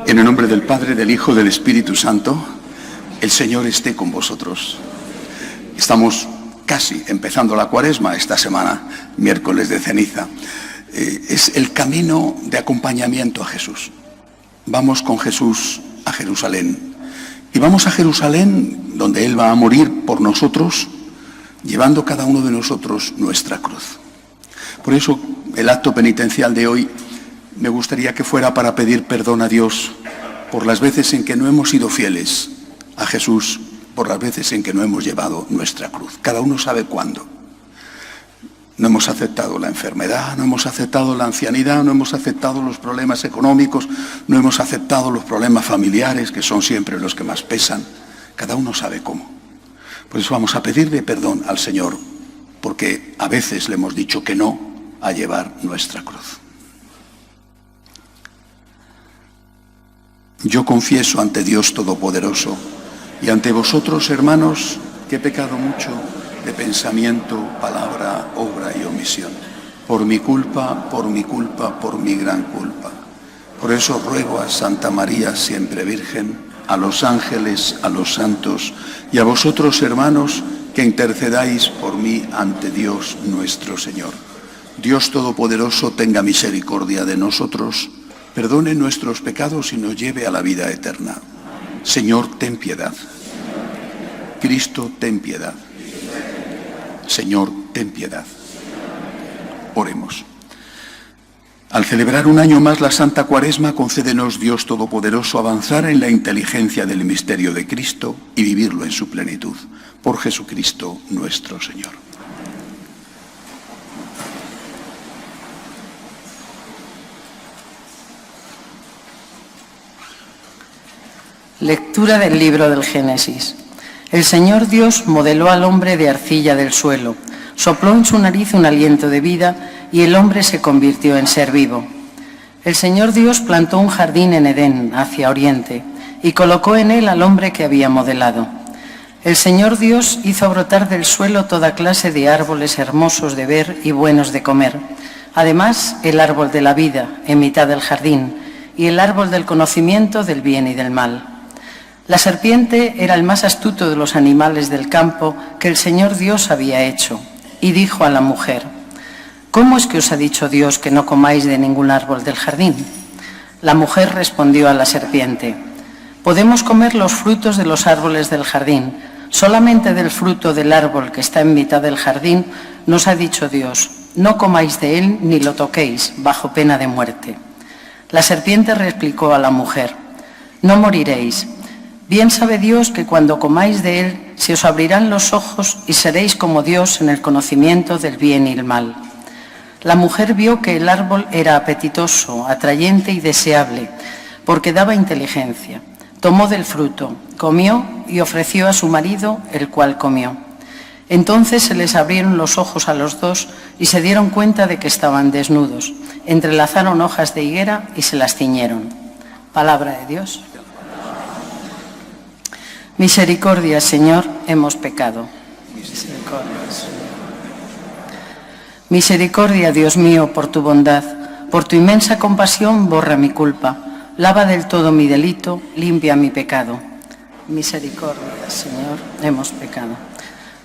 En el nombre del Padre, del Hijo, del Espíritu Santo, el Señor esté con vosotros. Estamos casi empezando la Cuaresma esta semana, miércoles de ceniza. Es el camino de acompañamiento a Jesús. Vamos con Jesús a Jerusalén. Y vamos a Jerusalén, donde Él va a morir por nosotros, llevando cada uno de nosotros nuestra cruz. Por eso, el acto penitencial de hoy me gustaría que fuera para pedir perdón a Dios por las veces en que no hemos sido fieles a Jesús, por las veces en que no hemos llevado nuestra cruz. Cada uno sabe cuándo. No hemos aceptado la enfermedad, no hemos aceptado la ancianidad, no hemos aceptado los problemas económicos, no hemos aceptado los problemas familiares, que son siempre los que más pesan. Cada uno sabe cómo. Por eso vamos a pedirle perdón al Señor, porque a veces le hemos dicho que no a llevar nuestra cruz. Yo confieso ante Dios Todopoderoso y ante vosotros, hermanos, que he pecado mucho de pensamiento, palabra, obra y omisión. Por mi culpa, por mi gran culpa. Por eso ruego a Santa María, siempre Virgen, a los ángeles, a los santos y a vosotros, hermanos, que intercedáis por mí ante Dios nuestro Señor. Dios Todopoderoso tenga misericordia de nosotros, perdone nuestros pecados y nos lleve a la vida eterna. Señor, ten piedad. Cristo, ten piedad. Señor, ten piedad. Oremos. Al celebrar un año más la Santa Cuaresma, concédenos, Dios Todopoderoso, avanzar en la inteligencia del misterio de Cristo y vivirlo en su plenitud. Por Jesucristo nuestro Señor. Lectura del libro del Génesis. El Señor Dios modeló al hombre de arcilla del suelo, sopló en su nariz un aliento de vida y el hombre se convirtió en ser vivo. El Señor Dios plantó un jardín en Edén, hacia oriente, y colocó en él al hombre que había modelado. El Señor Dios hizo brotar del suelo toda clase de árboles hermosos de ver y buenos de comer. Además, el árbol de la vida, en mitad del jardín, y el árbol del conocimiento del bien y del mal. La serpiente era el más astuto de los animales del campo que el Señor Dios había hecho, y dijo a la mujer: ¿Cómo es que os ha dicho Dios que no comáis de ningún árbol del jardín? La mujer respondió a la serpiente: Podemos comer los frutos de los árboles del jardín, solamente del fruto del árbol que está en mitad del jardín nos ha dicho Dios: no comáis de él ni lo toquéis, bajo pena de muerte. La serpiente replicó a la mujer: No moriréis. Bien sabe Dios que cuando comáis de él se os abrirán los ojos y seréis como Dios en el conocimiento del bien y el mal. La mujer vio que el árbol era apetitoso, atrayente y deseable, porque daba inteligencia. Tomó del fruto, comió y ofreció a su marido, el cual comió. Entonces se les abrieron los ojos a los dos y se dieron cuenta de que estaban desnudos. Entrelazaron hojas de higuera y se las ciñeron. Palabra de Dios. Misericordia, Señor, hemos pecado. Misericordia, Señor. Misericordia, Dios mío, por tu bondad, por tu inmensa compasión, borra mi culpa, lava del todo mi delito, limpia mi pecado. Misericordia, Señor, hemos pecado.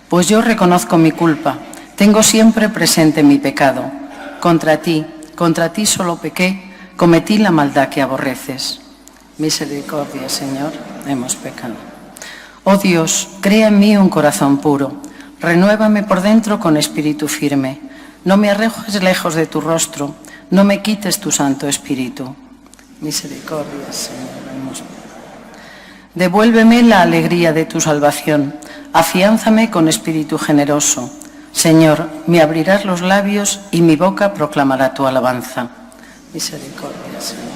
Pues yo reconozco mi culpa, tengo siempre presente mi pecado. Contra ti solo pequé, cometí la maldad que aborreces. Misericordia, Señor, hemos pecado. Oh Dios, crea en mí un corazón puro, renuévame por dentro con espíritu firme. No me arrojes lejos de tu rostro, no me quites tu Santo Espíritu. Misericordia, Señor. Devuélveme la alegría de tu salvación, afiánzame con espíritu generoso. Señor, me abrirás los labios y mi boca proclamará tu alabanza. Misericordia, Señor.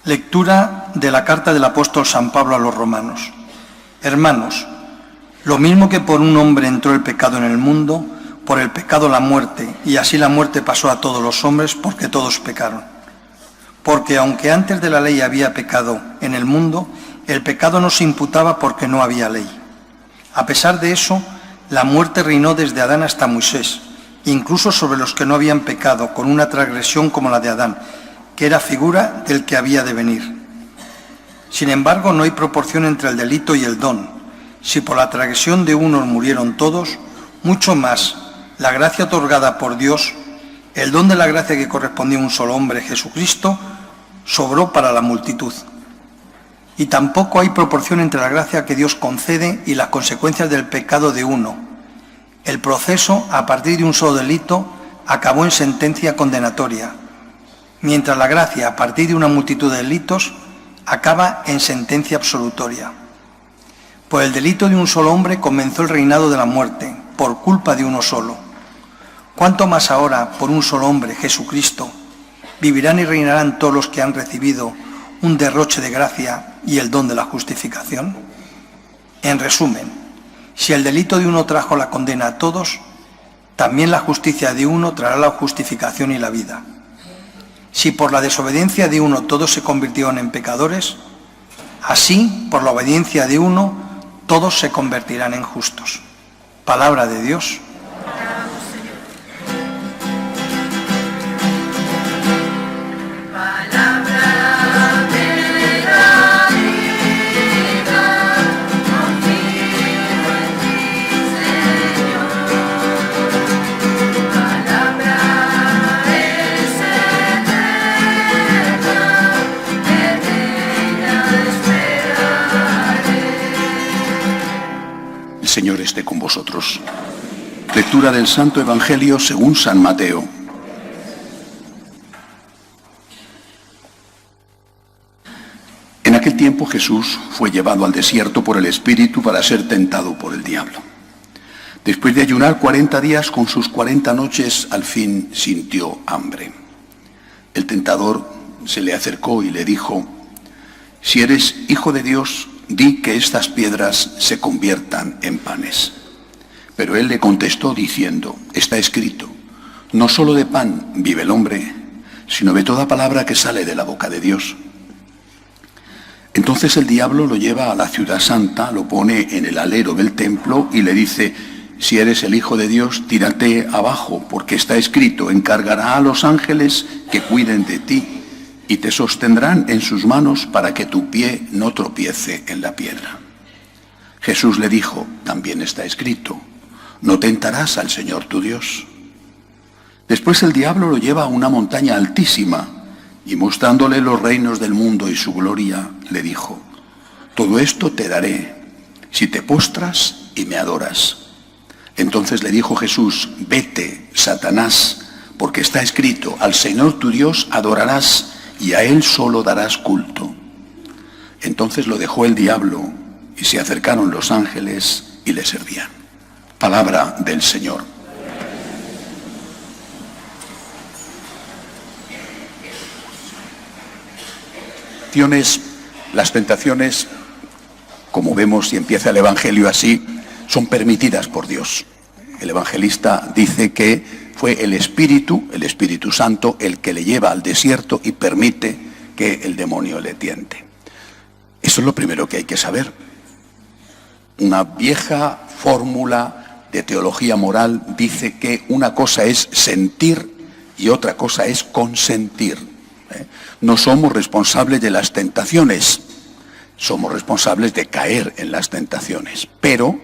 Lectura de la carta del apóstol San Pablo a los romanos. Hermanos, lo mismo que por un hombre entró el pecado en el mundo, por el pecado la muerte, y así la muerte pasó a todos los hombres porque todos pecaron. Porque aunque antes de la ley había pecado en el mundo, el pecado no se imputaba porque no había ley. A pesar de eso, la muerte reinó desde Adán hasta Moisés, incluso sobre los que no habían pecado, con una transgresión como la de Adán, que era figura del que había de venir. Sin embargo, no hay proporción entre el delito y el don. Si por la transgresión de unos murieron todos, mucho más la gracia otorgada por Dios, el don de la gracia que correspondía a un solo hombre, Jesucristo, sobró para la multitud. Y tampoco hay proporción entre la gracia que Dios concede y las consecuencias del pecado de uno. El proceso, a partir de un solo delito, acabó en sentencia condenatoria, mientras la gracia, a partir de una multitud de delitos, acaba en sentencia absolutoria. Por el delito de un solo hombre comenzó el reinado de la muerte, por culpa de uno solo. ¿Cuánto más ahora, por un solo hombre, Jesucristo, vivirán y reinarán todos los que han recibido un derroche de gracia y el don de la justificación? En resumen, si el delito de uno trajo la condena a todos, también la justicia de uno traerá la justificación y la vida. Si por la desobediencia de uno todos se convirtieron en pecadores, así, por la obediencia de uno, todos se convertirán en justos. Palabra de Dios. El Señor esté con vosotros. Lectura del Santo Evangelio según San Mateo. En aquel tiempo Jesús fue llevado al desierto por el Espíritu para ser tentado por el diablo. Después de ayunar 40 días con sus 40 noches, al fin sintió hambre. El tentador se le acercó y le dijo: si eres hijo de Dios, di que estas piedras se conviertan en panes. Pero él le contestó diciendo: está escrito, no solo de pan vive el hombre, sino de toda palabra que sale de la boca de Dios. Entonces el diablo lo lleva a la ciudad santa, lo pone en el alero del templo y le dice: si eres el Hijo de Dios, tírate abajo, porque está escrito, encargará a los ángeles que cuiden de ti, y te sostendrán en sus manos para que tu pie no tropiece en la piedra. Jesús le dijo: también está escrito, no tentarás al Señor tu Dios. Después el diablo lo lleva a una montaña altísima, y mostrándole los reinos del mundo y su gloria, le dijo: todo esto te daré, si te postras y me adoras. Entonces le dijo Jesús: vete, Satanás, porque está escrito, al Señor tu Dios adorarás, y a Él solo darás culto. Entonces lo dejó el diablo, y se acercaron los ángeles y le servían. Palabra del Señor. Las tentaciones, como vemos y empieza el Evangelio así, son permitidas por Dios. El evangelista dice que fue el Espíritu Santo, el que le lleva al desierto y permite que el demonio le tiente. Eso es lo primero que hay que saber. Una vieja fórmula de teología moral dice que una cosa es sentir y otra cosa es consentir. No somos responsables de las tentaciones, somos responsables de caer en las tentaciones. Pero,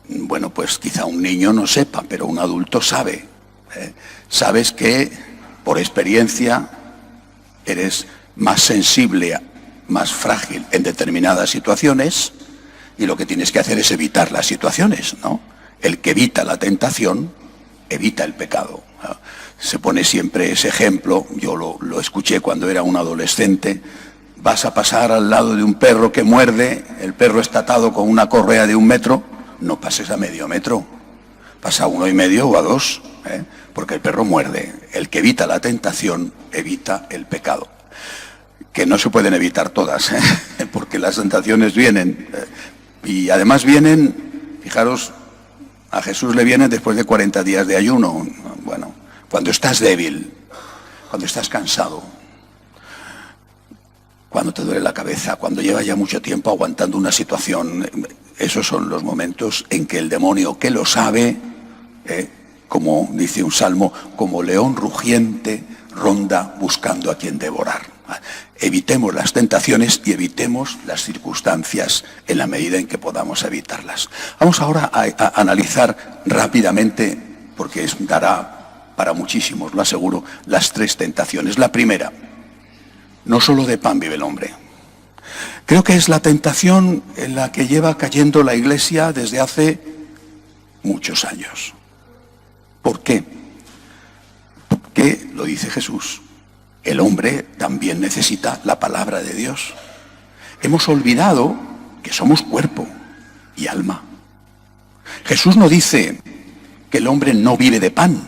bueno, pues quizá un niño no sepa, pero un adulto sabe. Sabes que por experiencia eres más sensible, más frágil en determinadas situaciones, y lo que tienes que hacer es evitar las situaciones, ¿no? El que evita la tentación, evita el pecado. Se pone siempre ese ejemplo, yo lo escuché cuando era un adolescente. Vas a pasar al lado de un perro que muerde, el perro está atado con una correa de 1 metro, no pases a medio metro, pasa a 1,5 o a 2, porque el perro muerde. El que evita la tentación, evita el pecado. Que no se pueden evitar todas, porque las tentaciones vienen, y además vienen, fijaros, A Jesús le vienen después de 40 días de ayuno. Bueno, cuando estás débil, cuando estás cansado, cuando te duele la cabeza, cuando llevas ya mucho tiempo aguantando una situación, esos son los momentos en que el demonio, que lo sabe, como dice un salmo, como león rugiente, ronda buscando a quien devorar. Evitemos las tentaciones y evitemos las circunstancias en la medida en que podamos evitarlas. Vamos ahora a analizar rápidamente, porque dará para muchísimos, lo aseguro, las 3 tentaciones. La primera: no solo de pan vive el hombre. Creo que es la tentación en la que lleva cayendo la Iglesia desde hace muchos años. ¿Por qué? Porque, lo dice Jesús, el hombre también necesita la palabra de Dios. Hemos olvidado que somos cuerpo y alma. Jesús no dice que el hombre no vive de pan,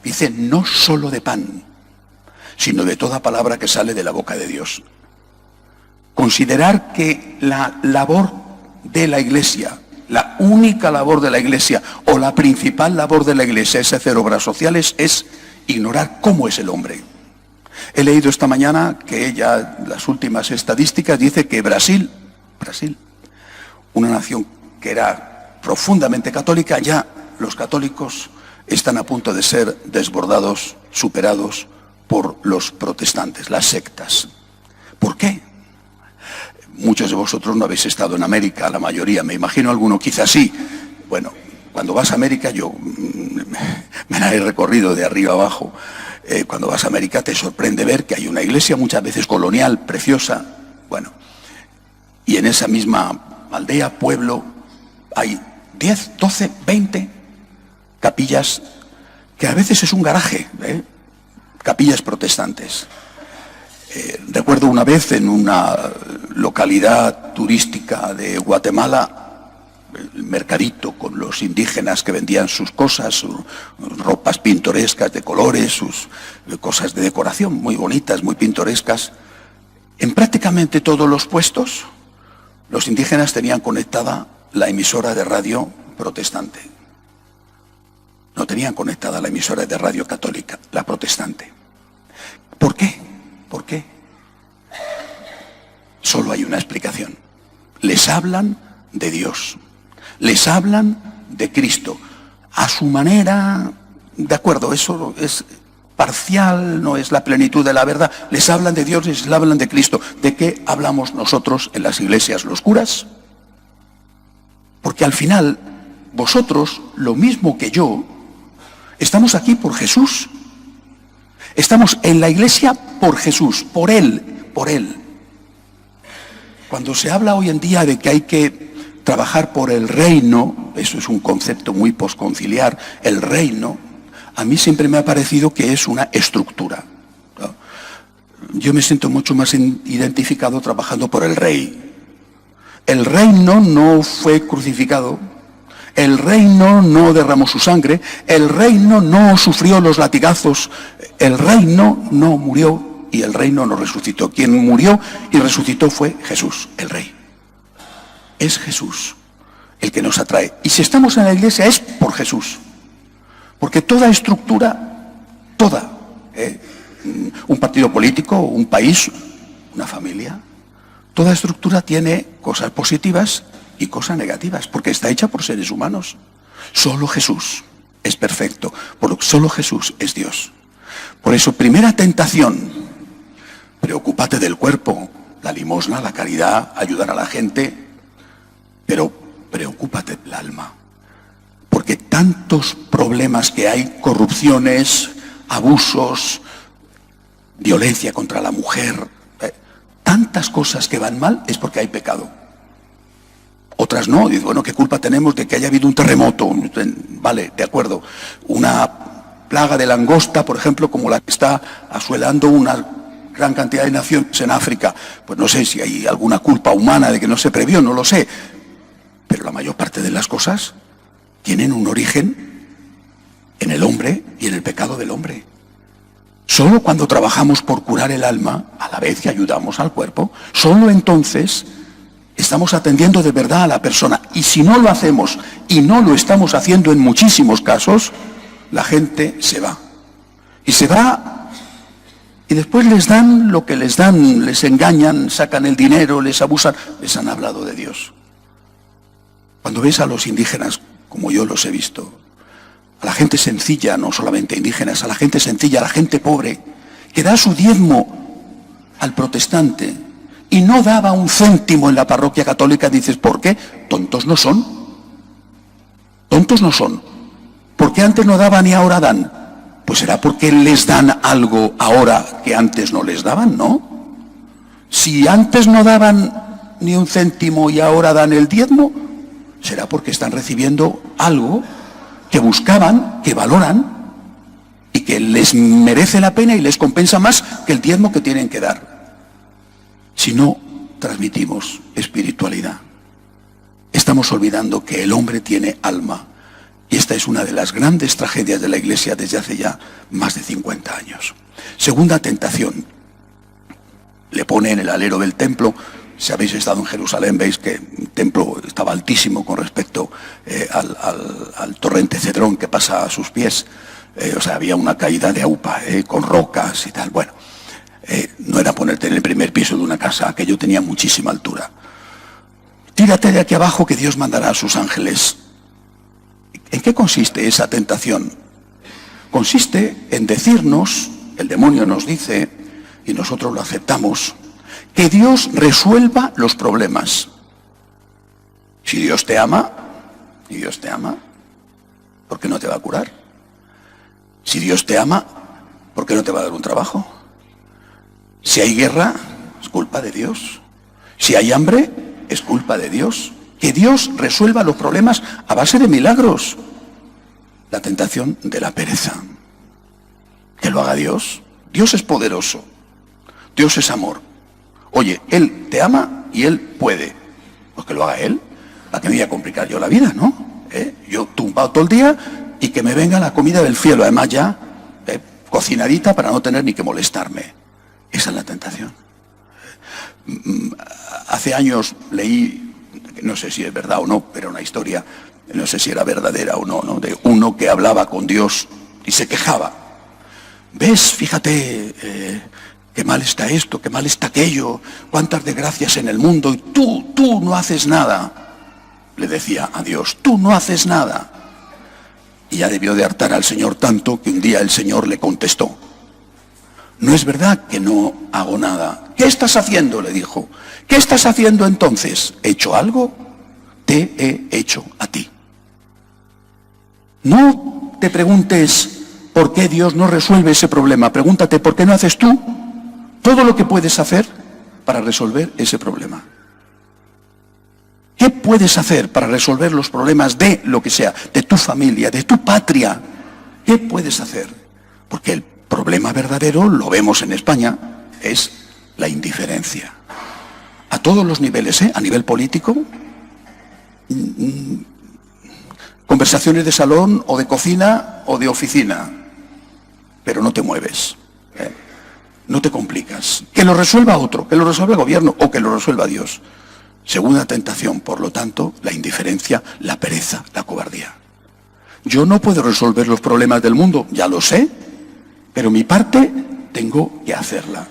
dice no solo de pan, sino de toda palabra que sale de la boca de Dios. Considerar que la labor de la Iglesia, la única labor de la Iglesia o la principal labor de la Iglesia es hacer obras sociales, es ignorar cómo es el hombre. He leído esta mañana que ya las últimas estadísticas dice que Brasil, una nación que era profundamente católica, ya los católicos están a punto de ser desbordados, superados por los protestantes, las sectas. ¿Por qué? Muchos de vosotros no habéis estado en América, la mayoría, me imagino alguno quizás sí. Bueno, cuando vas a América, yo me la he recorrido de arriba abajo, cuando vas a América te sorprende ver que hay una iglesia muchas veces colonial, preciosa, bueno, y en esa misma aldea, pueblo, hay 10, 12, 20 capillas, que a veces es un garaje, capillas protestantes. Recuerdo una vez en una localidad turística de Guatemala, el mercadito con los indígenas que vendían sus cosas, sus ropas pintorescas de colores, sus cosas de decoración muy bonitas, muy pintorescas. En prácticamente todos los puestos, los indígenas tenían conectada la emisora de radio protestante. No tenían conectada la emisora de radio católica, la protestante. ¿Por qué? ¿Por qué? Solo hay una explicación. Les hablan de Dios. Les hablan de Cristo. A su manera, de acuerdo, eso es parcial, no es la plenitud de la verdad. Les hablan de Dios, les hablan de Cristo. ¿De qué hablamos nosotros en las iglesias, los curas? Porque al final, vosotros, lo mismo que yo, estamos aquí por Jesús. Estamos en la iglesia por Jesús, por Él, por Él. Cuando se habla hoy en día de que hay que trabajar por el reino, eso es un concepto muy posconciliar, el reino, a mí siempre me ha parecido que es una estructura, ¿no? Yo me siento mucho más identificado trabajando por el rey. El reino no fue crucificado, el reino no derramó su sangre, el reino no sufrió los latigazos, el reino no murió y el reino no resucitó. Quien murió y resucitó fue Jesús, el Rey. Es Jesús el que nos atrae. Y si estamos en la iglesia es por Jesús. Porque toda estructura, un partido político, un país, una familia, toda estructura tiene cosas positivas y cosas negativas, porque está hecha por seres humanos. Solo Jesús es perfecto, solo Jesús es Dios. Por eso, primera tentación, preocúpate del cuerpo, la limosna, la caridad, ayudar a la gente, pero preocúpate del alma. Porque tantos problemas que hay, corrupciones, abusos, violencia contra la mujer, tantas cosas que van mal es porque hay pecado. Otras no, digo, bueno, ¿qué culpa tenemos de que haya habido un terremoto? Vale, de acuerdo. Una plaga de langosta, por ejemplo, como la que está asuelando una gran cantidad de naciones en África. Pues no sé si hay alguna culpa humana de que no se previó, no lo sé. Pero la mayor parte de las cosas tienen un origen en el hombre y en el pecado del hombre. Solo cuando trabajamos por curar el alma, a la vez que ayudamos al cuerpo, solo entonces estamos atendiendo de verdad a la persona. Y si no lo hacemos, y no lo estamos haciendo en muchísimos casos, la gente se va. Y se va, y después les dan lo que les dan, les engañan, sacan el dinero, les abusan, les han hablado de Dios. Cuando ves a los indígenas, como yo los he visto, a la gente sencilla, no solamente indígenas, a la gente sencilla, a la gente pobre, que da su diezmo al protestante y no daba un céntimo en la parroquia católica, dices, ¿por qué? Tontos no son. Tontos no son. ¿Por qué antes no daban y ahora dan? Pues será porque les dan algo ahora que antes no les daban, ¿no? Si antes no daban ni un céntimo y ahora dan el diezmo, será porque están recibiendo algo que buscaban, que valoran y que les merece la pena y les compensa más que el diezmo que tienen que dar. Si no transmitimos espiritualidad, estamos olvidando que el hombre tiene alma. Y esta es una de las grandes tragedias de la Iglesia desde hace ya más de 50 años. Segunda tentación. Le pone en el alero del templo. Si habéis estado en Jerusalén, veis que el templo estaba altísimo con respecto al torrente Cedrón que pasa a sus pies. Había una caída de aupa, con rocas y tal. Bueno, no era ponerte en el primer piso de una casa, aquello tenía muchísima altura. Tírate de aquí abajo que Dios mandará a sus ángeles. ¿En qué consiste esa tentación? Consiste en decirnos, el demonio nos dice, y nosotros lo aceptamos, que Dios resuelva los problemas. Si Dios te ama, ¿por qué no te va a curar? Si Dios te ama, ¿por qué no te va a dar un trabajo? Si hay guerra, es culpa de Dios. Si hay hambre, es culpa de Dios. Que Dios resuelva los problemas a base de milagros. La tentación de la pereza. Que lo haga Dios. Dios es poderoso. Dios es amor. Oye, Él te ama y Él puede. Pues que lo haga Él. ¿Para qué me voy a complicar yo la vida, no? Yo tumbado todo el día y que me venga la comida del cielo. Además ya cocinadita para no tener ni que molestarme. Esa es la tentación. Hace años leí, no sé si es verdad o no, pero una historia, no sé si era verdadera o no, de uno que hablaba con Dios y se quejaba. ¿Ves? Fíjate, qué mal está esto, qué mal está aquello, cuántas desgracias en el mundo, y tú no haces nada. Le decía a Dios, tú no haces nada. Y ya debió de hartar al Señor tanto que un día el Señor le contestó. No es verdad que no hago nada. ¿Qué estás haciendo?, le dijo. ¿Qué estás haciendo entonces? ¿He hecho algo? Te he hecho a ti. No te preguntes por qué Dios no resuelve ese problema. Pregúntate por qué no haces tú todo lo que puedes hacer para resolver ese problema. ¿Qué puedes hacer para resolver los problemas de lo que sea, de tu familia, de tu patria? ¿Qué puedes hacer? Porque el problema verdadero, lo vemos en España, es la indiferencia. A todos los niveles, a nivel político, conversaciones de salón o de cocina o de oficina, pero no te mueves, no te complicas. Que lo resuelva otro, que lo resuelva el gobierno o que lo resuelva Dios. Segunda tentación, por lo tanto, la indiferencia, la pereza, la cobardía. Yo no puedo resolver los problemas del mundo, ya lo sé, pero mi parte tengo que hacerla.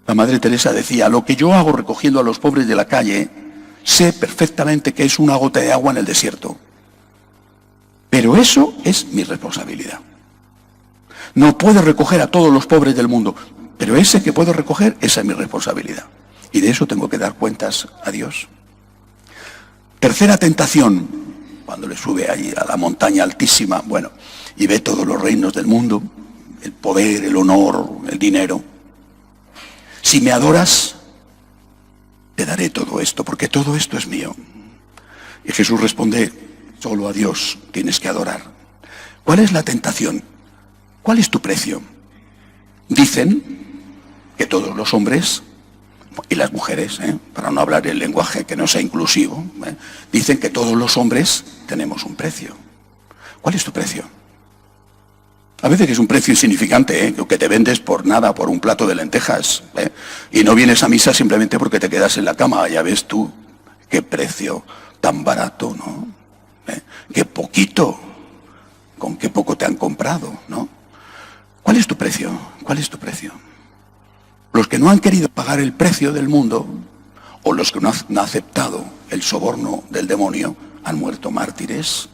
La Madre Teresa decía, lo que yo hago recogiendo a los pobres de la calle, sé perfectamente que es una gota de agua en el desierto. Pero eso es mi responsabilidad. No puedo recoger a todos los pobres del mundo, pero ese que puedo recoger, esa es mi responsabilidad. Y de eso tengo que dar cuentas a Dios. Tercera tentación, cuando le sube allí a la montaña altísima, y ve todos los reinos del mundo, el poder, el honor, el dinero. Si me adoras, te daré todo esto, porque todo esto es mío. Y Jesús responde, solo a Dios tienes que adorar. ¿Cuál es la tentación? ¿Cuál es tu precio? Dicen que todos los hombres y las mujeres, para no hablar el lenguaje que no sea inclusivo, dicen que todos los hombres tenemos un precio. ¿Cuál es tu precio? A veces es un precio insignificante, que te vendes por nada, por un plato de lentejas, y no vienes a misa simplemente porque te quedas en la cama. Ya ves tú qué precio tan barato, ¿no? Qué poquito, con qué poco te han comprado, ¿no? ¿Cuál es tu precio? ¿Cuál es tu precio? Los que no han querido pagar el precio del mundo, o los que no han aceptado el soborno del demonio, han muerto mártires.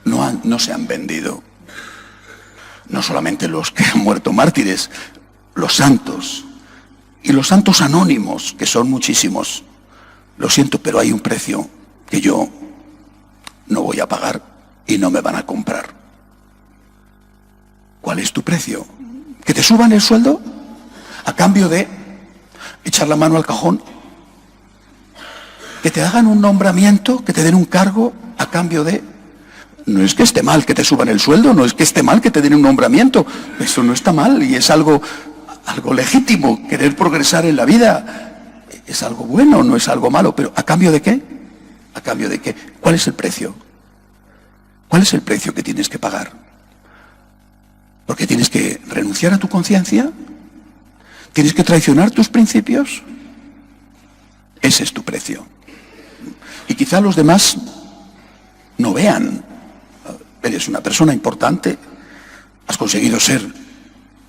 No se han vendido. No solamente los que han muerto mártires, los santos y los santos anónimos, que son muchísimos. Lo siento, pero hay un precio que yo no voy a pagar y no me van a comprar. ¿Cuál es tu precio? ¿Que te suban el sueldo a cambio de echar la mano al cajón? ¿Que te hagan un nombramiento, que te den un cargo a cambio de... No es que esté mal que te suban el sueldo, no es que esté mal que te den un nombramiento. Eso no está mal y es algo legítimo, querer progresar en la vida. Es algo bueno, no es algo malo, pero ¿a cambio de qué? ¿A cambio de qué? ¿Cuál es el precio? ¿Cuál es el precio que tienes que pagar? ¿Porque tienes que renunciar a tu conciencia? ¿Tienes que traicionar tus principios? Ese es tu precio. Y quizá los demás no vean. Eres una persona importante, has conseguido ser,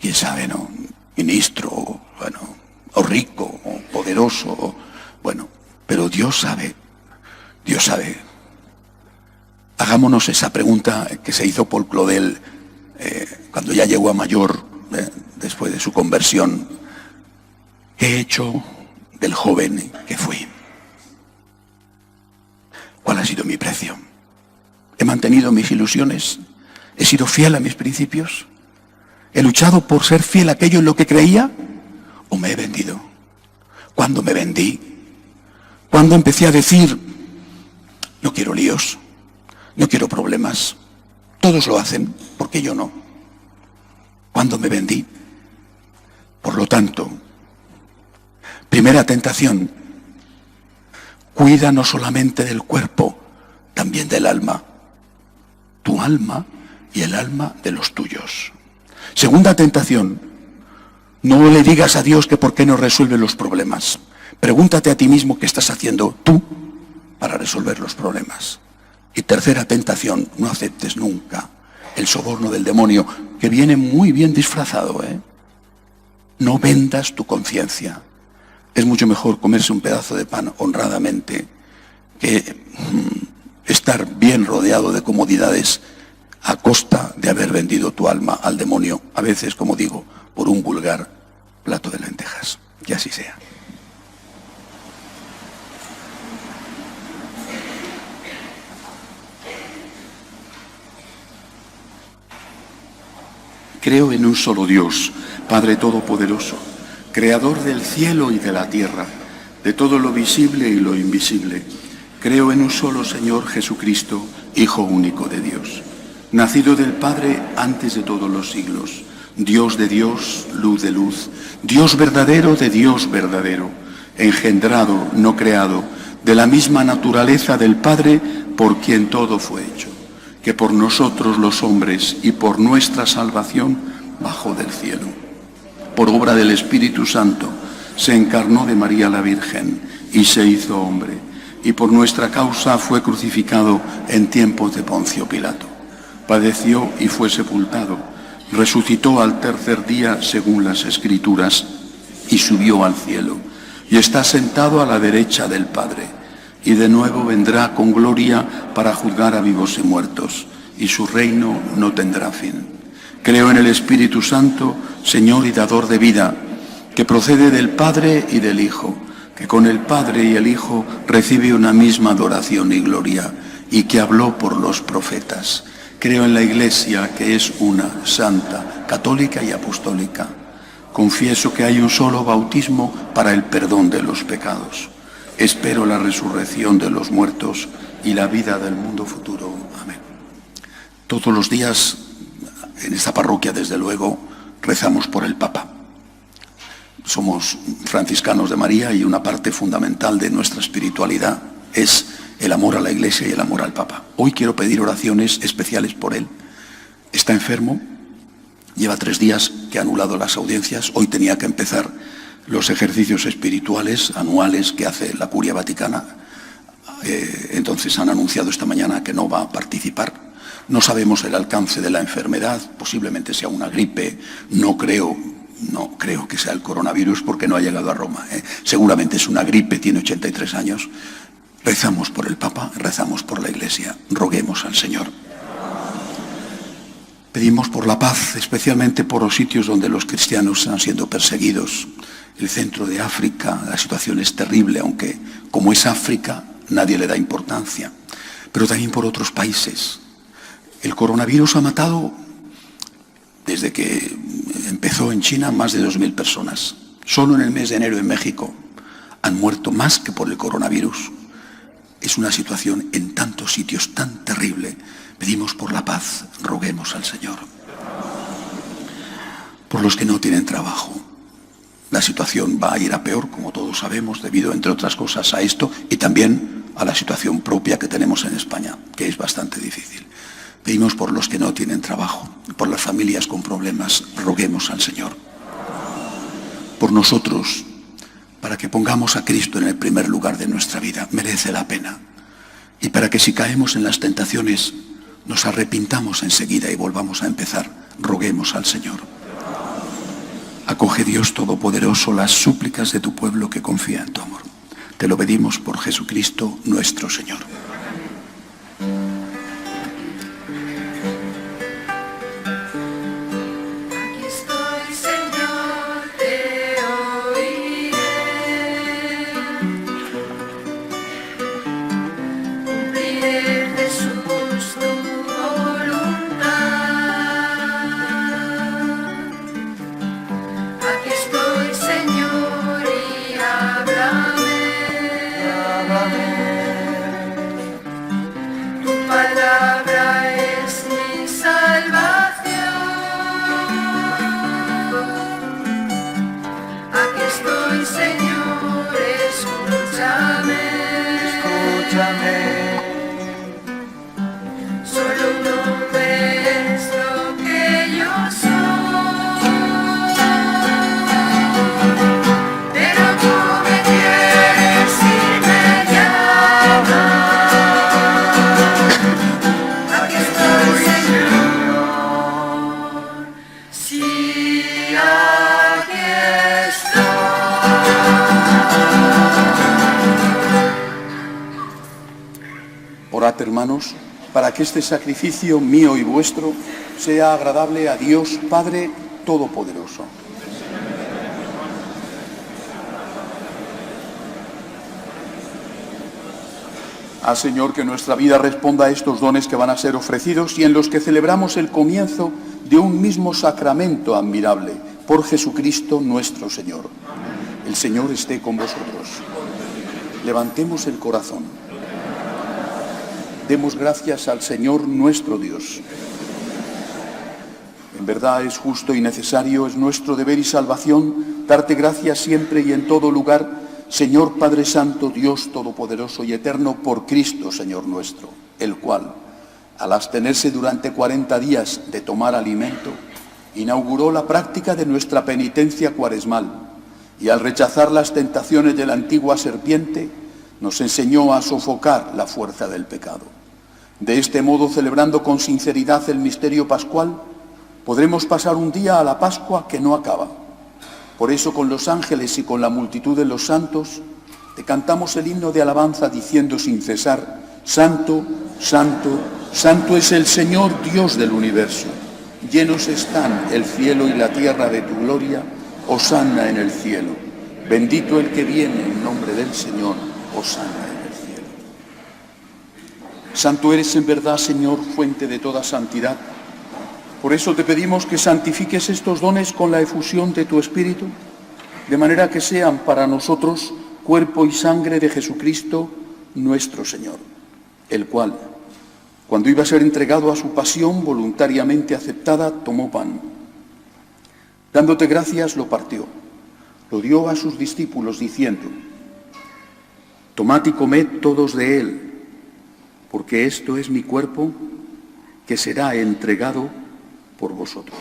quién sabe, ¿no? Ministro, o rico, o poderoso, pero Dios sabe. Hagámonos esa pregunta que se hizo Paul Claudel cuando ya llegó a mayor, después de su conversión. ¿Qué he hecho del joven que fui? ¿Cuál ha sido mi precio? ¿He mantenido mis ilusiones? ¿He sido fiel a mis principios? ¿He luchado por ser fiel a aquello en lo que creía? ¿O me he vendido? ¿Cuándo me vendí? ¿Cuándo empecé a decir, no quiero líos, no quiero problemas? Todos lo hacen, ¿por qué yo no? ¿Cuándo me vendí? Por lo tanto, primera tentación, cuida no solamente del cuerpo, también del alma. Tu alma y el alma de los tuyos. Segunda tentación, no le digas a Dios que por qué no resuelve los problemas. Pregúntate a ti mismo qué estás haciendo tú para resolver los problemas. Y tercera tentación, no aceptes nunca el soborno del demonio, que viene muy bien disfrazado, No vendas tu conciencia. Es mucho mejor comerse un pedazo de pan honradamente que estar bien rodeado de comodidades a costa de haber vendido tu alma al demonio, a veces, como digo, por un vulgar plato de lentejas. Que así sea. Creo en un solo Dios, Padre Todopoderoso, Creador del cielo y de la tierra, de todo lo visible y lo invisible. Creo en un solo Señor Jesucristo, Hijo único de Dios, nacido del Padre antes de todos los siglos, Dios de Dios, luz de luz, Dios verdadero de Dios verdadero, engendrado, no creado, de la misma naturaleza del Padre, por quien todo fue hecho, que por nosotros los hombres y por nuestra salvación bajó del cielo. Por obra del Espíritu Santo se encarnó de María la Virgen y se hizo hombre, y por nuestra causa fue crucificado en tiempos de Poncio Pilato. Padeció y fue sepultado, resucitó al tercer día según las Escrituras, y subió al cielo, y está sentado a la derecha del Padre, y de nuevo vendrá con gloria para juzgar a vivos y muertos, y su reino no tendrá fin. Creo en el Espíritu Santo, Señor y dador de vida, que procede del Padre y del Hijo, que con el Padre y el Hijo recibe una misma adoración y gloria, y que habló por los profetas. Creo en la Iglesia, que es una, santa, católica y apostólica. Confieso que hay un solo bautismo para el perdón de los pecados. Espero la resurrección de los muertos y la vida del mundo futuro. Amén. Todos los días, en esta parroquia, desde luego, rezamos por el Papa. Somos franciscanos de María y una parte fundamental de nuestra espiritualidad es el amor a la Iglesia y el amor al Papa. Hoy quiero pedir oraciones especiales por él, Está enfermo, lleva 3 días que ha anulado las audiencias, hoy tenía que empezar los ejercicios espirituales anuales que hace la Curia Vaticana. Entonces han anunciado esta mañana que no va a participar. No sabemos el alcance de la enfermedad, posiblemente sea una gripe, no creo que sea el coronavirus porque no ha llegado a Roma. Seguramente es una gripe, tiene 83 años. Rezamos por el Papa, rezamos por la Iglesia, roguemos al Señor. Pedimos por la paz, especialmente por los sitios donde los cristianos están siendo perseguidos. El centro de África, la situación es terrible, aunque como es África, nadie le da importancia. Pero también por otros países. El coronavirus ha matado, desde que empezó en China, más de 2.000 personas. Solo en el mes de enero en México han muerto más que por el coronavirus. Es una situación en tantos sitios tan terrible. Pedimos por la paz, roguemos al Señor. Por los que no tienen trabajo. La situación va a ir a peor, como todos sabemos, debido, entre otras cosas, a esto y también a la situación propia que tenemos en España, que es bastante difícil. Pedimos por los que no tienen trabajo, por las familias con problemas, roguemos al Señor. Por nosotros, para que pongamos a Cristo en el primer lugar de nuestra vida, merece la pena. Y para que si caemos en las tentaciones, nos arrepintamos enseguida y volvamos a empezar, roguemos al Señor. Acoge, Dios Todopoderoso, las súplicas de tu pueblo que confía en tu amor. Te lo pedimos por Jesucristo nuestro Señor. Orad, hermanos, para que este sacrificio mío y vuestro sea agradable a Dios Padre Todopoderoso. Haz, Señor, que nuestra vida responda a estos dones que van a ser ofrecidos y en los que celebramos el comienzo de un mismo sacramento admirable, por Jesucristo nuestro Señor. El Señor esté con vosotros. Levantemos el corazón. Demos gracias al Señor nuestro Dios. En verdad es justo y necesario, es nuestro deber y salvación, darte gracias siempre y en todo lugar, Señor Padre Santo, Dios Todopoderoso y Eterno, por Cristo, Señor nuestro, el cual, al abstenerse durante 40 días de tomar alimento, inauguró la práctica de nuestra penitencia cuaresmal y al rechazar las tentaciones de la antigua serpiente, nos enseñó a sofocar la fuerza del pecado. De este modo, celebrando con sinceridad el misterio pascual, podremos pasar un día a la Pascua que no acaba. Por eso, con los ángeles y con la multitud de los santos, te cantamos el himno de alabanza diciendo sin cesar: Santo, Santo, Santo es el Señor Dios del universo. Llenos están el cielo y la tierra de tu gloria. Hosanna en el cielo. Bendito el que viene en nombre del Señor. Hosanna en el cielo. Santo eres en verdad, Señor, fuente de toda santidad. Por eso te pedimos que santifiques estos dones con la efusión de tu Espíritu, de manera que sean para nosotros cuerpo y sangre de Jesucristo nuestro Señor, el cual, cuando iba a ser entregado a su pasión voluntariamente aceptada, tomó pan. Dándote gracias, lo partió, lo dio a sus discípulos diciendo: Tomad y comed todos de él, porque esto es mi cuerpo que será entregado por vosotros.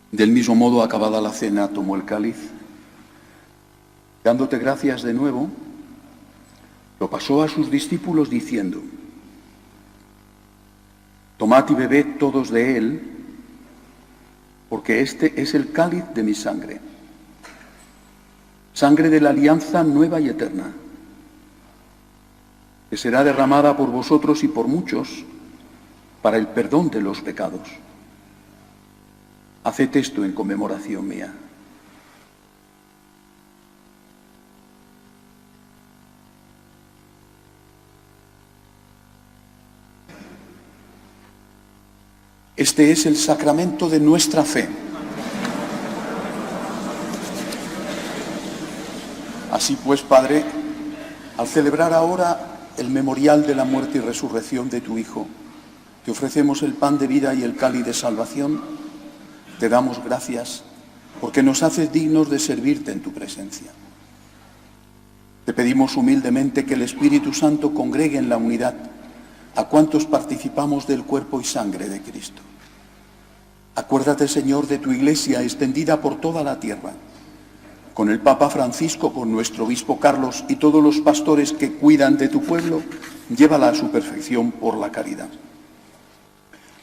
Del mismo modo, acabada la cena, tomó el cáliz, dándote gracias de nuevo, lo pasó a sus discípulos diciendo: tomad y bebed todos de él, porque este es el cáliz de mi sangre, sangre de la alianza nueva y eterna, que será derramada por vosotros y por muchos para el perdón de los pecados. Haced esto en conmemoración mía. Este es el sacramento de nuestra fe. Así pues, Padre, al celebrar ahora el memorial de la muerte y resurrección de tu Hijo, te ofrecemos el pan de vida y el cáliz de salvación. Te damos gracias porque nos haces dignos de servirte en tu presencia. Te pedimos humildemente que el Espíritu Santo congregue en la unidad a cuantos participamos del cuerpo y sangre de Cristo. Acuérdate, Señor, de tu Iglesia extendida por toda la tierra, con el Papa Francisco, con nuestro obispo Carlos y todos los pastores que cuidan de tu pueblo, llévala a su perfección por la caridad.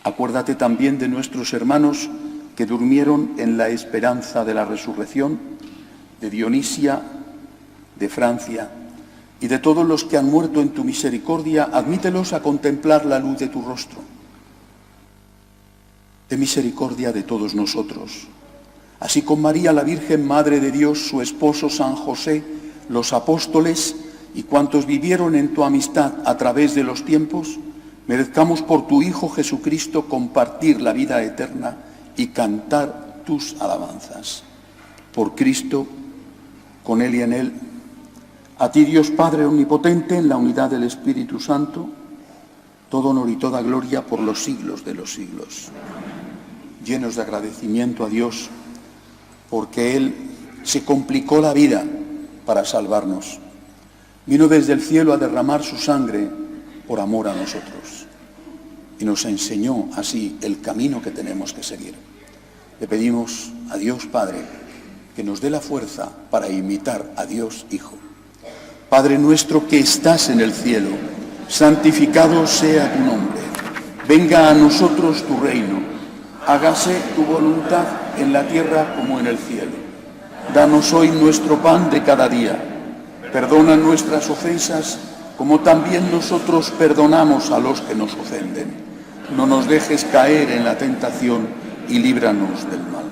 Acuérdate también de nuestros hermanos que durmieron en la esperanza de la resurrección, de Dionisia, de Francia y de todos los que han muerto en tu misericordia. Admítelos a contemplar la luz de tu rostro. Ten misericordia de todos nosotros, así con María, la Virgen Madre de Dios, su esposo San José, los apóstoles y cuantos vivieron en tu amistad a través de los tiempos, merezcamos por tu Hijo Jesucristo compartir la vida eterna y cantar tus alabanzas. Por Cristo, con Él y en Él, a ti, Dios Padre omnipotente, en la unidad del Espíritu Santo, todo honor y toda gloria por los siglos de los siglos. Llenos de agradecimiento a Dios, porque Él se complicó la vida para salvarnos. Vino desde el cielo a derramar su sangre por amor a nosotros. Y nos enseñó así el camino que tenemos que seguir. Le pedimos a Dios Padre que nos dé la fuerza para imitar a Dios Hijo. Padre nuestro que estás en el cielo, santificado sea tu nombre. Venga a nosotros tu reino. Hágase tu voluntad en la tierra como en el cielo. Danos hoy nuestro pan de cada día. Perdona nuestras ofensas como también nosotros perdonamos a los que nos ofenden. No nos dejes caer en la tentación y líbranos del mal.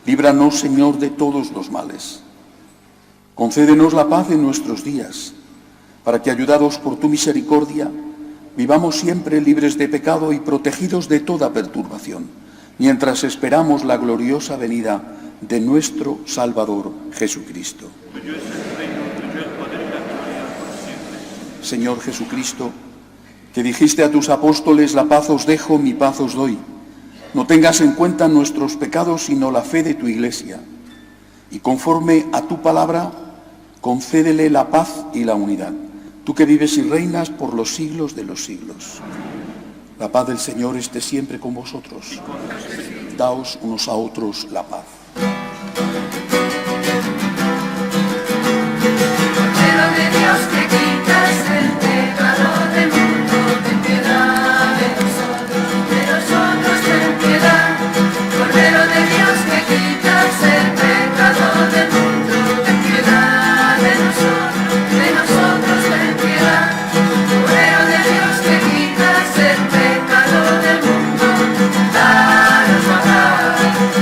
Líbranos, Señor, de todos los males. Concédenos la paz en nuestros días, para que, ayudados por tu misericordia, vivamos siempre libres de pecado y protegidos de toda perturbación, mientras esperamos la gloriosa venida de nuestro Salvador Jesucristo. Señor Jesucristo, que dijiste a tus apóstoles: la paz os dejo, mi paz os doy. No tengas en cuenta nuestros pecados, sino la fe de tu Iglesia. Y conforme a tu palabra, concédele la paz y la unidad. Tú que vives y reinas por los siglos de los siglos. La paz del Señor esté siempre con vosotros. Daos unos a otros la paz. Cordero de Dios, que quitas el pecado del mundo, ten piedad de nosotros ten piedad. Cordero de Dios, que quitas el pecado del mundo, ten piedad de nosotros ten piedad. Cordero de Dios, que quitas el pecado del mundo, danos la paz,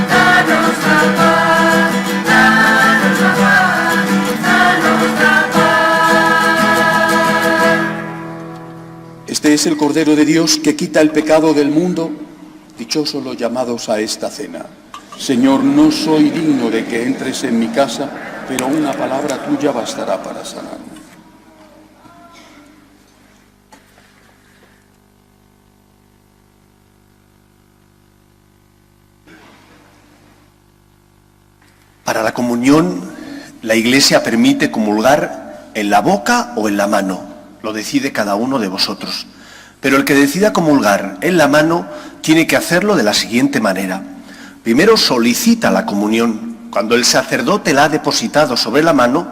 danos la paz, danos la paz, danos la paz. Este es el Cordero de Dios que quita el pecado del mundo. Dichosos los llamados a esta cena. Señor, no soy digno de que entres en mi casa, pero una palabra tuya bastará para sanarme. Para la comunión, la Iglesia permite comulgar en la boca o en la mano. Lo decide cada uno de vosotros. Pero el que decida comulgar en la mano tiene que hacerlo de la siguiente manera. Primero solicita la comunión. Cuando el sacerdote la ha depositado sobre la mano,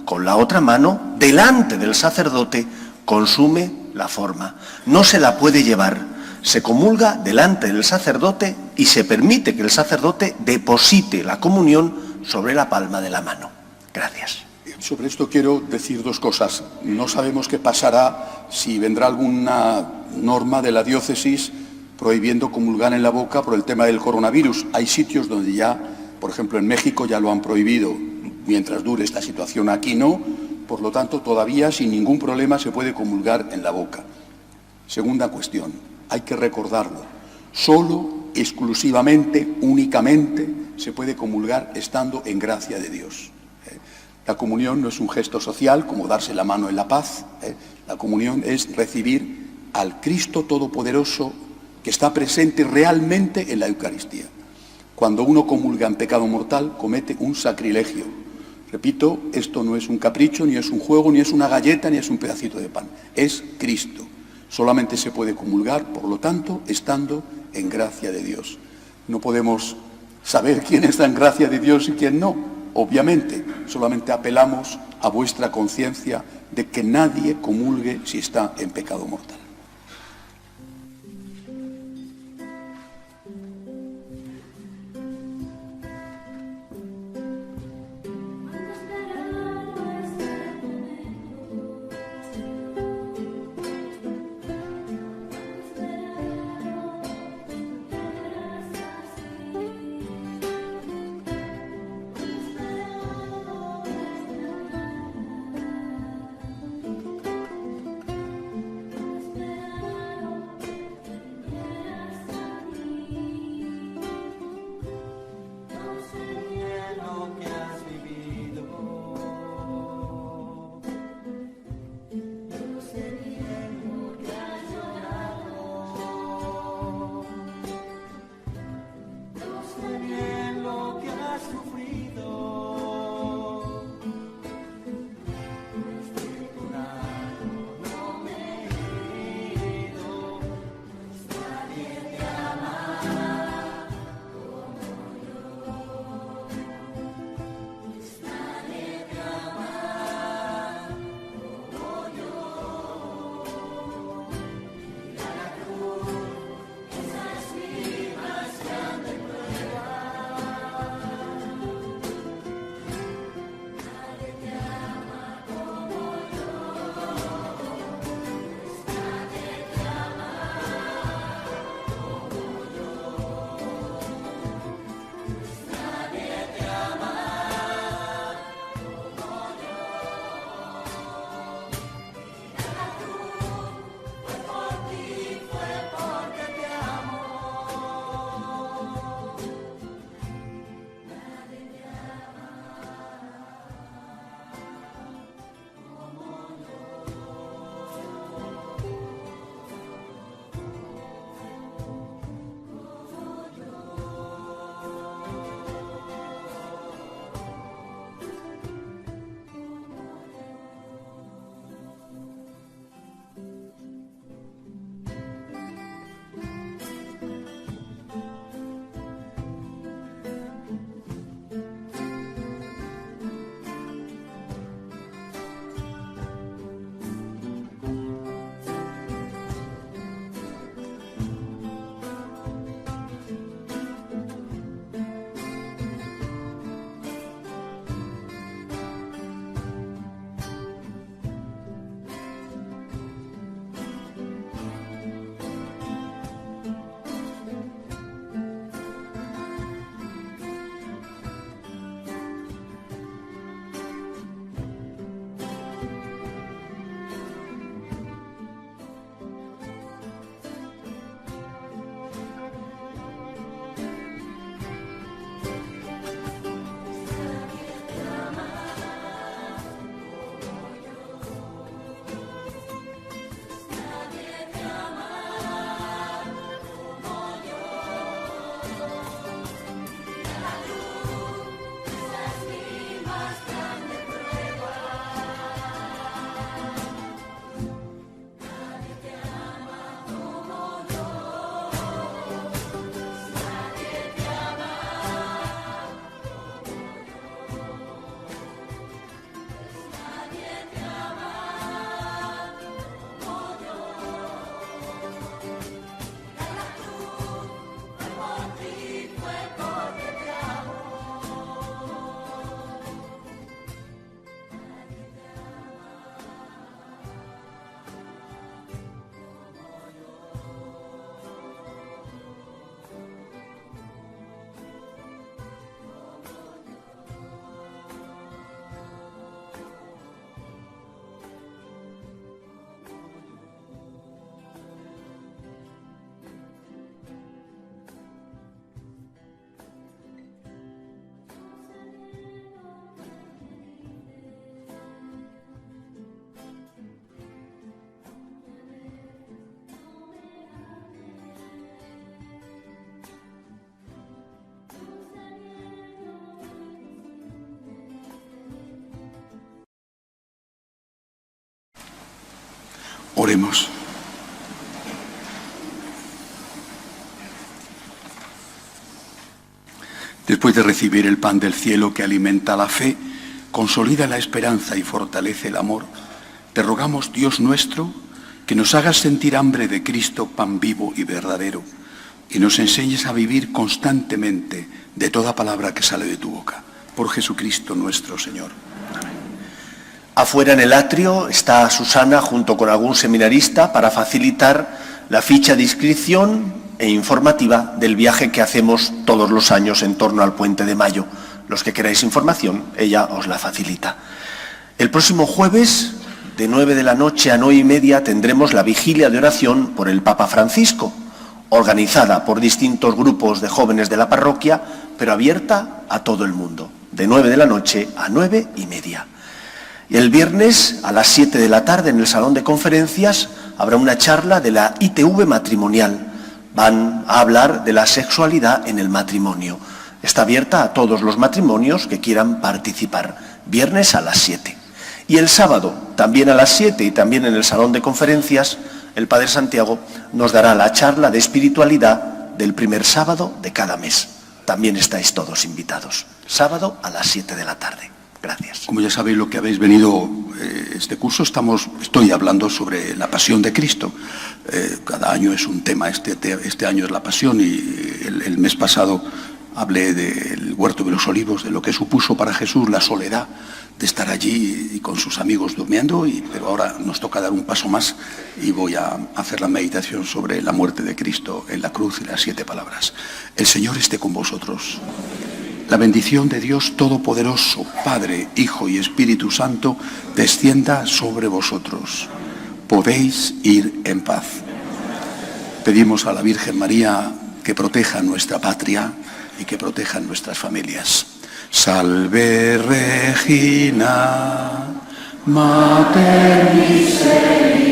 con la otra mano, delante del sacerdote, consume la forma. No se la puede llevar. Se comulga delante del sacerdote y se permite que el sacerdote deposite la comunión sobre la palma de la mano. Gracias. Sobre esto quiero decir dos cosas. No sabemos qué pasará, si vendrá alguna norma de la diócesis prohibiendo comulgar en la boca por el tema del coronavirus. Hay sitios donde ya, por ejemplo en México, ya lo han prohibido mientras dure esta situación. Aquí no, por lo tanto todavía sin ningún problema se puede comulgar en la boca. Segunda cuestión, hay que recordarlo. Solo, exclusivamente, únicamente se puede comulgar estando en gracia de Dios. La comunión no es un gesto social como darse la mano en la paz. La comunión es recibir al Cristo Todopoderoso que está presente realmente en la Eucaristía. Cuando uno comulga en pecado mortal, comete un sacrilegio. Repito, esto no es un capricho, ni es un juego, ni es una galleta, ni es un pedacito de pan. Es Cristo. Solamente se puede comulgar, por lo tanto, estando en gracia de Dios. No podemos saber quién está en gracia de Dios y quién no. Obviamente, solamente apelamos a vuestra conciencia de que nadie comulgue si está en pecado mortal. Oremos. Después de recibir el pan del cielo que alimenta la fe, consolida la esperanza y fortalece el amor, te rogamos, Dios nuestro, que nos hagas sentir hambre de Cristo, pan vivo y verdadero, y nos enseñes a vivir constantemente de toda palabra que sale de tu boca. Por Jesucristo nuestro Señor. Afuera en el atrio está Susana junto con algún seminarista para facilitar la ficha de inscripción e informativa del viaje que hacemos todos los años en torno al Puente de Mayo. Los que queráis información, ella os la facilita. El próximo jueves, de 9 de la noche a 9:30, tendremos la vigilia de oración por el Papa Francisco, organizada por distintos grupos de jóvenes de la parroquia, pero abierta a todo el mundo, de 9 de la noche a 9:30. Y el viernes, a las 7 de la tarde, en el Salón de Conferencias, habrá una charla de la ITV matrimonial. Van a hablar de la sexualidad en el matrimonio. Está abierta a todos los matrimonios que quieran participar. Viernes a las 7. Y el sábado, también a las 7 y también en el Salón de Conferencias, el Padre Santiago nos dará la charla de espiritualidad del primer sábado de cada mes. También estáis todos invitados. Sábado a las 7 de la tarde. Gracias. Como ya sabéis lo que habéis venido este curso, estoy hablando sobre la pasión de Cristo. Cada año es un tema, este año es la pasión, y el mes pasado hablé del Huerto de los Olivos, de lo que supuso para Jesús la soledad de estar allí y con sus amigos durmiendo, pero ahora nos toca dar un paso más y voy a hacer la meditación sobre la muerte de Cristo en la cruz y las 7 palabras. El Señor esté con vosotros. La bendición de Dios Todopoderoso, Padre, Hijo y Espíritu Santo, descienda sobre vosotros. Podéis ir en paz. Pedimos a la Virgen María que proteja nuestra patria y que proteja nuestras familias. Salve Regina, Mater Misericordiae.